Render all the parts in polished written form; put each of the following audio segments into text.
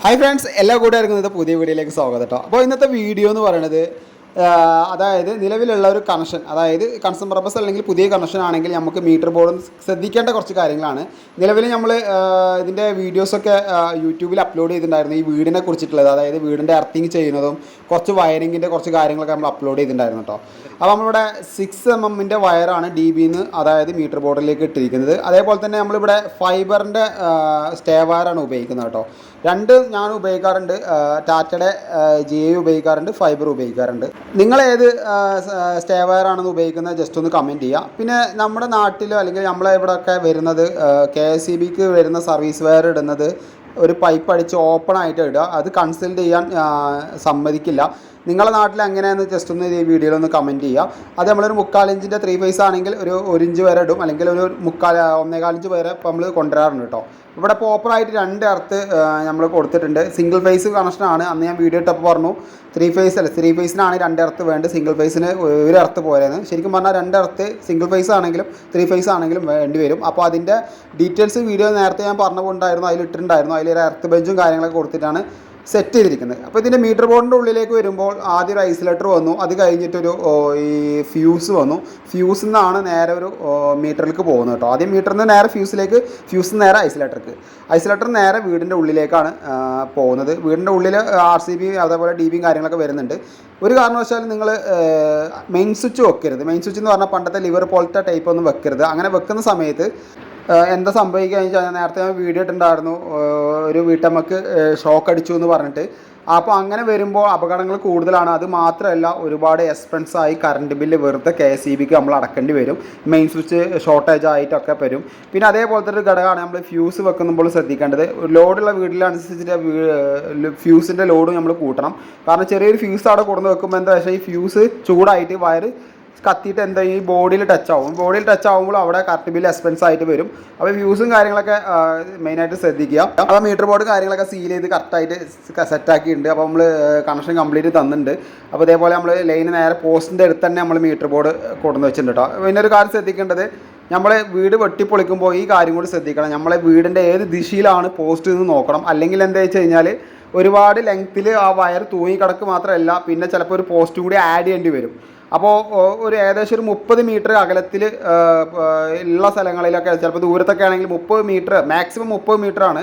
Hi friends, എല്ലാ കൂട്ടുകാർക്കും ഇന്നത്തെ പുതിയ വീഡിയോയിലേക്ക് സ്വാഗതം കേട്ടോ. അപ്പോൾ ഇന്നത്തെ വീഡിയോ എന്ന് പറയുന്നത് അതായത് നിലവിലുള്ള ഒരു കണക്ഷൻ, അതായത് കൺസ്യൂമർ പർപ്പസ് അല്ലെങ്കിൽ പുതിയ കണക്ഷൻ ആണെങ്കിൽ നമുക്ക് മീറ്റർ ബോർഡും ശ്രദ്ധിക്കേണ്ട കുറച്ച് കാര്യങ്ങളാണ്. നിലവിൽ നമ്മൾ ഇതിൻ്റെ വീഡിയോസൊക്കെ യൂട്യൂബിൽ അപ്ലോഡ് ചെയ്തിട്ടുണ്ടായിരുന്നു, ഈ വീടിനെ കുറിച്ചിട്ടുള്ളത്. അതായത് വീടിൻ്റെ എർത്തിങ് ചെയ്യുന്നതും കുറച്ച് വയറിങ്ങിൻ്റെ കുറച്ച് കാര്യങ്ങളൊക്കെ നമ്മൾ അപ്ലോഡ് ചെയ്തിട്ടുണ്ടായിരുന്നു കേട്ടോ. അപ്പോൾ നമ്മളിവിടെ 6mm വയറാണ് DBന്ന്, അതായത് മീറ്റർ ബോർഡിലേക്ക് ഇട്ടിരിക്കുന്നത്. അതേപോലെ തന്നെ നമ്മളിവിടെ ഫൈബറിൻ്റെ സ്റ്റേ വയറാണ് ഉപയോഗിക്കുന്നത് കേട്ടോ. രണ്ട് ഞാൻ ഉപയോഗിക്കാറുണ്ട്, ടാറ്റയുടെ GA ഉപയോഗിക്കാറുണ്ട്, ഫൈബർ ഉപയോഗിക്കാറുണ്ട്. നിങ്ങൾ ഏത് സ്റ്റേ വയറാണെന്ന് ഉപയോഗിക്കുന്നത് ജസ്റ്റ് ഒന്ന് കമൻറ്റ് ചെയ്യുക. പിന്നെ നമ്മുടെ നാട്ടിലോ അല്ലെങ്കിൽ നമ്മളെ ഇവിടെയൊക്കെ വരുന്നത് KSEBക്ക് വരുന്ന സർവീസ് വയർ ഇടുന്നത് ഒരു പൈപ്പ് അടിച്ച് ഓപ്പൺ ആയിട്ട് ഇടുക, അത് കൺസൾട്ട് ചെയ്യാൻ സമ്മതിക്കില്ല. നിങ്ങളുടെ നാട്ടിൽ എങ്ങനെയാണെന്ന് ജസ്റ്റ് ഒന്ന് ഈ വീഡിയോയിൽ ഒന്ന് കമൻറ്റ് ചെയ്യുക. അത് നമ്മളൊരു 3/4 ഇഞ്ചിൻ്റെ 3 ഫേസ് ആണെങ്കിൽ ഒരു 1 ഇഞ്ച് വരെ ഇടും, അല്ലെങ്കിൽ ഒരു 1.25 ഇഞ്ച് വരെ ഇപ്പോൾ നമ്മൾ കൊണ്ടുവരാറുണ്ട് കേട്ടോ. ഇവിടെ പ്രോപ്പറായിട്ട് 2 എർത്ത് നമ്മൾ കൊടുത്തിട്ടുണ്ട്. സിംഗിൾ ഫേസ് കണക്ഷനാണ്, അന്ന് ഞാൻ വീഡിയോ ഇട്ടപ്പോൾ പറഞ്ഞു 3 ഫേസ് അല്ല, 3 ഫേസിനാണ് 2 എർത്ത് വേണ്ടത്, സിംഗിൾ ഫേസിന് 1 എർത്ത് പോരെയെന്ന്. ശരിക്കും പറഞ്ഞാൽ 2 എർത്ത് സിംഗിൾ ഫേസ് ആണെങ്കിലും 3 ഫേസ് ആണെങ്കിലും വേണ്ടി വരും. അപ്പോൾ അതിൻ്റെ ഡീറ്റെയിൽസ് വീഡിയോ നേരത്തെ ഞാൻ പറഞ്ഞുകൊണ്ടായിരുന്നു, അതിലിട്ടിട്ടുണ്ടായിരുന്നു. അതിലൊരു എർത്ത് ബെഞ്ചും കാര്യങ്ങളൊക്കെ കൊടുത്തിട്ടാണ് സെറ്റ് ചെയ്തിരിക്കുന്നത്. അപ്പോൾ ഇതിൻ്റെ മീറ്റർ ബോർഡിൻ്റെ ഉള്ളിലേക്ക് വരുമ്പോൾ ആദ്യം ഒരു ഐസൊലേറ്റർ വന്നു, അത് കഴിഞ്ഞിട്ടൊരു ഈ ഫ്യൂസ് വന്നു. ഫ്യൂസിൽ നിന്നാണ് നേരെ ഒരു മീറ്ററിലേക്ക് പോകുന്നത് കേട്ടോ. ആദ്യം മീറ്ററിൽ നിന്ന് നേരെ ഫ്യൂസിൽ നേരെ ഐസൊലേറ്റർ നേരെ വീടിൻ്റെ ഉള്ളിലേക്കാണ് പോകുന്നത്. വീടിൻ്റെ ഉള്ളിൽ RCB അതേപോലെ DBയും കാര്യങ്ങളൊക്കെ വരുന്നുണ്ട്. ഒരു കാരണവശാലും നിങ്ങൾ മെയിൻ സ്വിച്ച് വെക്കരുത്. മെയിൻ സ്വിച്ച് എന്ന് പറഞ്ഞാൽ പണ്ടത്തെ ലിവർ പോലത്തെ ടൈപ്പ് ഒന്നും വെക്കരുത്. അങ്ങനെ വെക്കുന്ന സമയത്ത് എന്താ സംഭവിക്കുകയെന്ന് വെച്ചാൽ, നേരത്തെ ഞാൻ വീഡിയോ ഇട്ടുണ്ടായിരുന്നു, ഒരു വീട്ടമ്മക്ക് ഷോക്ക് അടിച്ചു എന്ന് പറഞ്ഞിട്ട്. അപ്പോൾ അങ്ങനെ വരുമ്പോൾ അപകടങ്ങൾ കൂടുതലാണ്. അത് മാത്രമല്ല, ഒരുപാട് എക്സ്പെൻസായി കറണ്ട് ബില്ല് വെറുതെ KSEBക്ക് നമ്മൾ അടക്കേണ്ടി വരും. മെയിൻ സ്വിച്ച് ഷോർട്ടേജ് ആയിട്ടൊക്കെ വരും. പിന്നെ അതേപോലത്തെ ഒരു ഘടകമാണ് നമ്മൾ ഫ്യൂസ് വെക്കുമ്പോൾ ശ്രദ്ധിക്കേണ്ടത്. ലോഡുള്ള വീട്ടിലനുസരിച്ചിട്ട് ഫ്യൂസിൻ്റെ ലോഡ് നമ്മൾ കൂട്ടണം. കാരണം ചെറിയൊരു ഫ്യൂസ് അവിടെ കൊടുന്ന് വെക്കുമ്പോൾ എന്താ വെച്ചാൽ, ഈ ഫ്യൂസ് ചൂടായിട്ട് വയർ കത്തിയിട്ട് എന്താ ഈ ബോഡിയിൽ ടച്ച് ആവുമ്പോൾ അവിടെ കറണ്ട് ബില്ല് എക്സ്പെൻസ് ആയിട്ട് വരും. അപ്പോൾ ഫ്യൂസും കാര്യങ്ങളൊക്കെ മെയിനായിട്ട് ശ്രദ്ധിക്കുക. അപ്പോൾ മീറ്റർ ബോർഡ് കാര്യങ്ങളൊക്കെ സീൽ ചെയ്ത് കറക്റ്റായിട്ട് സെറ്റാക്കിയിട്ടുണ്ട്. അപ്പോൾ നമ്മൾ കണക്ഷൻ കംപ്ലീറ്റ് തന്നിട്ടുണ്ട്. അപ്പോൾ ഇതേപോലെ നമ്മൾ ലൈന് നേരെ പോസ്റ്റിൻ്റെ അടുത്ത് തന്നെ നമ്മൾ മീറ്റർ ബോർഡ് കൊണ്ടുവന്ന് വെച്ചിട്ടുണ്ട് കേട്ടോ. പിന്നെ ഒരു കാര്യം ശ്രദ്ധിക്കേണ്ടത്, നമ്മളെ വീട് വെട്ടിപ്പൊളിക്കുമ്പോൾ ഈ കാര്യം കൂടി ശ്രദ്ധിക്കണം. നമ്മളെ വീടിൻ്റെ ഏത് ദിശയിലാണ് പോസ്റ്റ് എന്ന് നോക്കണം. അല്ലെങ്കിൽ എന്താ വെച്ച് കഴിഞ്ഞാൽ, ഒരുപാട് ലെങ്ത്തിൽ ആ വയർ തൂങ്ങിക്കിടക്ക് മാത്രമല്ല, പിന്നെ ചിലപ്പോൾ ഒരു പോസ്റ്റും കൂടി ആഡ് ചെയ്യേണ്ടി വരും. അപ്പോൾ ഒരു ഏകദേശം ഒരു 30 മീറ്റർ അകലത്തിൽ ഉള്ള സ്ഥലങ്ങളിലൊക്കെ, ചിലപ്പോൾ ദൂരത്തൊക്കെ ആണെങ്കിൽ 30 മീറ്റർ, മാക്സിമം 30 മീറ്ററാണ്.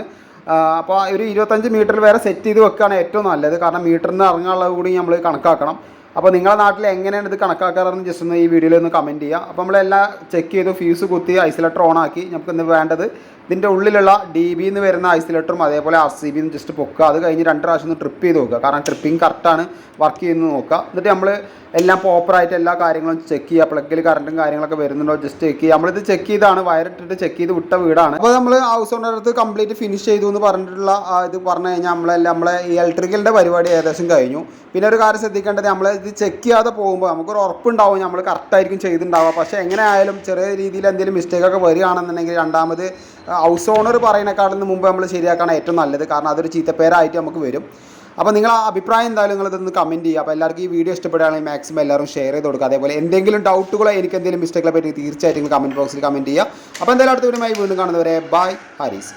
അപ്പോൾ ഒരു 25 മീറ്ററിൽ വരെ സെറ്റ് ചെയ്ത് വെക്കുകയാണ് ഏറ്റവും നല്ലത്. കാരണം മീറ്ററിൽ നിന്ന് ഇറങ്ങാനുള്ളത് കൂടി നമ്മൾ കണക്കാക്കണം. അപ്പോൾ നിങ്ങളുടെ നാട്ടിൽ എങ്ങനെയാണ് ഇത് കണക്കാക്കാറെന്ന് ജസ്റ്റ് ഒന്ന് ഈ വീഡിയോയിൽ ഒന്ന് കമൻറ്റ് ചെയ്യുക. അപ്പോൾ നമ്മളെല്ലാം ചെക്ക് ചെയ്തു, ഫ്യൂസ് കുത്തി ഐസൊലേറ്റർ ഓൺ ആക്കി. നമുക്ക് ഇന്ന് വേണ്ടത് ഇതിൻ്റെ ഉള്ളിലുള്ള DBന്ന് വരുന്ന ഐസൊലേറ്ററും അതേപോലെ RCBന്ന് ജസ്റ്റ് പൊക്കുക. അത് കഴിഞ്ഞ് 2 പ്രാവശ്യം ഒന്ന് ട്രിപ്പ് ചെയ്ത് നോക്കുക. കാരണം ട്രിപ്പിംഗ് കറക്റ്റാണ് വർക്ക് ചെയ്യുന്നത് നോക്കുക. എന്നിട്ട് നമ്മൾ എല്ലാം പ്രോപ്പറായിട്ട് എല്ലാ കാര്യങ്ങളും ചെക്ക് ചെയ്യുക. പ്ലഗിൽ കറണ്ടും കാര്യങ്ങളൊക്കെ വരുന്നുണ്ടോ ജസ്റ്റ് ചെക്ക് ചെയ്യുക. നമ്മളിത് ചെക്ക് ചെയ്താണ്, വയറിട്ടിട്ട് ചെക്ക് ചെയ്ത് വിട്ട വീടാണ്. അപ്പോൾ നമ്മൾ ഹൗസ് ഓണറുടെ അടുത്ത് കംപ്ലീറ്റ് ഫിനിഷ് ചെയ്തു എന്ന് പറഞ്ഞിട്ടുള്ള ഇത് പറഞ്ഞു കഴിഞ്ഞാൽ നമ്മളെ ഈ ഇലക്ട്രിക്കലിൻ്റെ പരിപാടി ഏകദേശം കഴിഞ്ഞു. പിന്നെ ഒരു കാര്യം ശ്രദ്ധിക്കേണ്ടത്, നമ്മൾ ഇത് ചെക്ക് ചെയ്യാതെ പോകുമ്പോൾ നമുക്കൊരു ഉറപ്പുണ്ടാവും നമ്മൾ കറക്റ്റായിരിക്കും ചെയ്തിട്ടുണ്ടാവുക. പക്ഷേ എങ്ങനെ ആയാലും ചെറിയ രീതിയിൽ എന്തെങ്കിലും മിസ്റ്റേക്കൊക്കെ വരികയാണെന്നുണ്ടെങ്കിൽ രണ്ടാമത് ഹൗസ് ഓണർ പറയുന്നതിനേക്കാളും മുമ്പ് നമ്മൾ ശരിയാക്കാണ് ഏറ്റവും നല്ലത്. കാരണം അതൊരു ചീത്തപ്പേരായിട്ട് നമുക്ക് വരും. അപ്പോൾ നിങ്ങളുടെ അഭിപ്രായം എന്തായാലും നിങ്ങളിതൊന്ന് കമൻറ്റ് ചെയ്യുക. അപ്പോൾ എല്ലാവർക്കും ഈ വീഡിയോ ഇഷ്ടപ്പെടുകയാണെങ്കിൽ മാക്സിമം എല്ലാവരും ഷെയർ ചെയ്ത് കൊടുക്കുക. അതേപോലെ എന്തെങ്കിലും ഡൗട്ടുകളോ എനിക്ക് എന്തെങ്കിലും മിസ്റ്റേക്കുകളെ പറ്റി തീർച്ചയായിട്ടും കമൻറ്റ് ബോക്സിൽ കമൻറ്റ് ചെയ്യുക. അപ്പോൾ എന്തായാലും അടുത്ത വീഡിയോയുമായി വീണ്ടും കാണുന്നവരെ ബൈ ഹാരിസ്.